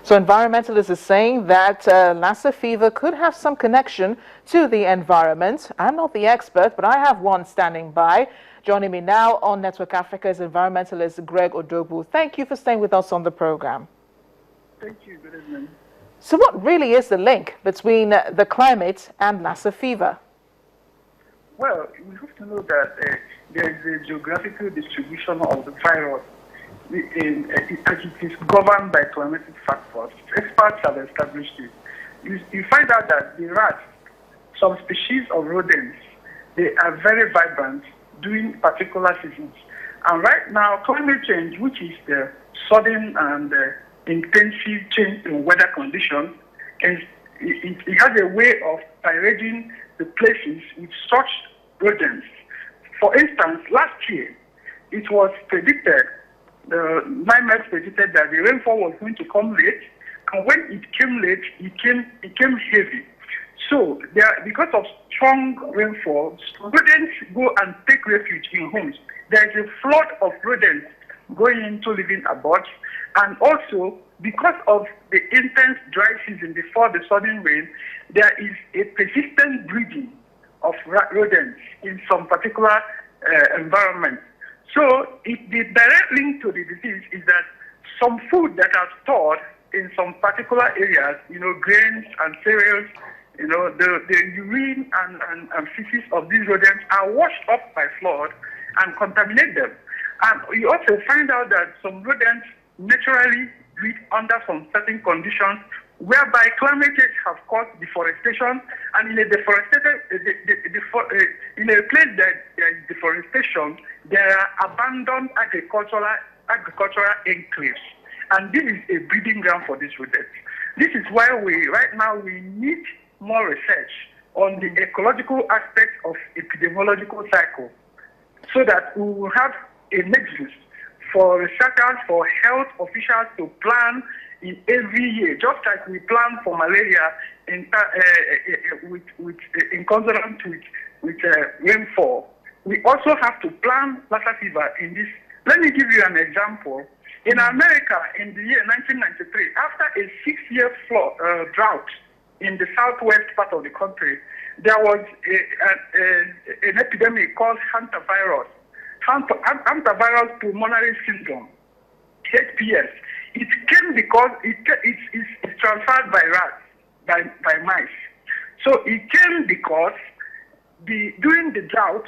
So Environmentalist is saying that Lassa fever could have some connection to the environment. I'm not the expert, but I have one standing by. Joining me now on Network Africa is environmentalist Greg Odogwu. Thank you for staying with us on the program. Thank you. Good evening. So what really is the link between the climate and Lassa fever? Well, we have to know that there is a geographical distribution of the virus. It is governed by climatic factors. Experts have established it. You find out that the rats, some species of rodents, they are very vibrant during particular seasons. And right now, climate change, which is the sudden and intensive change in weather conditions, it has a way of arranging the places with such rodents. For instance, last year, it was predicted, the NIMET predicted that the rainfall was going to come late, and when it came late, it came heavy. So, because of strong rainfall, rodents go and take refuge in homes. There is a flood of rodents going into living abodes, and also because of the intense dry season before the sudden rain, there is a persistent breeding of rodents in some particular environment. So the direct link to the disease is that some food that are stored in some particular areas, grains and cereals, the urine and feces of these rodents are washed up by flood and contaminate them. And you also find out that some rodents naturally breed under some certain conditions whereby climate change have caused deforestation, and in a deforested in a place that there is deforestation, there are abandoned agricultural enclaves, and this is a breeding ground for these rodents. This is why right now we need more research on the ecological aspects of epidemiological cycle, so that we will have a nexus for researchers, for health officials to plan in every year, just like we plan for malaria in consonance with rainfall. We also have to plan Lassa fever in this. Let me give you an example. In America, in the year 1993, after a 6-year drought in the southwest part of the country, there was an epidemic called hantavirus pulmonary syndrome, HPS. It came because it's transferred by rats, by mice. So it came because during the drought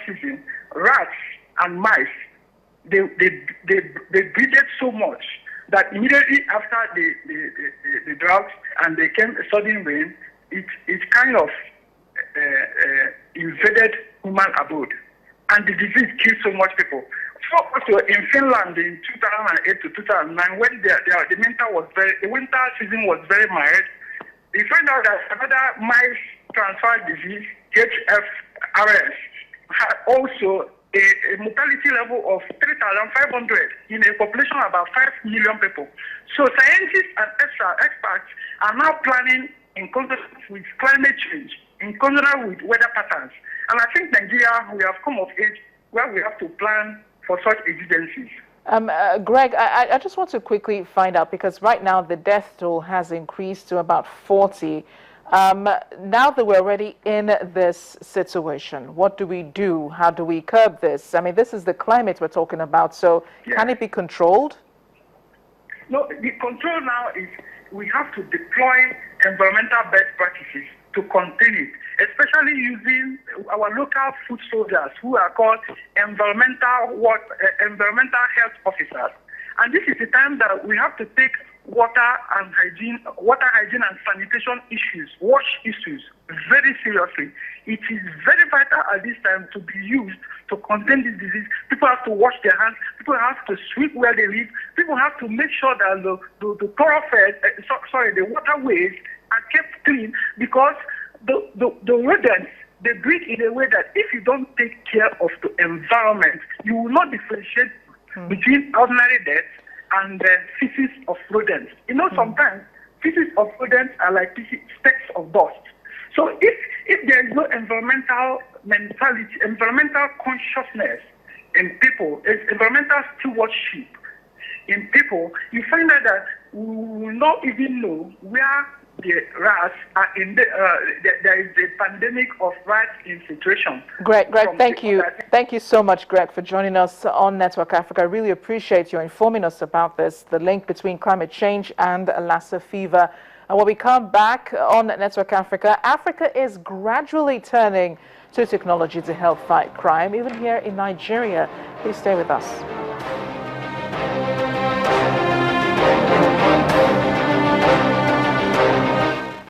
season, rats and mice, they breeded so much that immediately after the drought and there came a sudden rain, it kind of invaded human abode, and the disease killed so much people. So also in Finland in 2008 to 2009, when the winter season was very mild, we found out that another mice transferred disease, HFRS, had also a mortality level of 3,500 in a population of about 5 million people. So scientists and experts are now planning in consonance with climate change, in consonance with weather patterns. And I think Nigeria, we have come of age where we have to plan for such exigencies. Greg, I just want to quickly find out, because right now the death toll has increased to about 40. Now that we're already in this situation, what do we do? How do we curb this? I mean, this is the climate we're talking about, so can it be controlled? No, the control now is we have to deploy environmental best practices to contain it, especially using our local food soldiers who are called environmental health officers. And this is the time that we have to take water hygiene and sanitation issues, wash issues, very seriously. It is very vital at this time to be used to contain this disease. People have to wash their hands. People have to sweep where they live. People have to make sure that the the waterways are kept clean, because the rodents, they breed in a way that if you don't take care of the environment, you will not differentiate between ordinary death and the feces of rodents. Sometimes feces of rodents are like specks of dust. So if there is no environmental mentality, environmental consciousness in people, environmental stewardship, in people, you find out that we will not even know where the rats are in there is a pandemic of rats infiltration. Greg, thank you. Thank you so much, Greg, for joining us on Network Africa. I really appreciate you informing us about this, the link between climate change and Lassa fever. And when we come back on Network Africa, Africa is gradually turning to technology to help fight crime, even here in Nigeria. Please stay with us.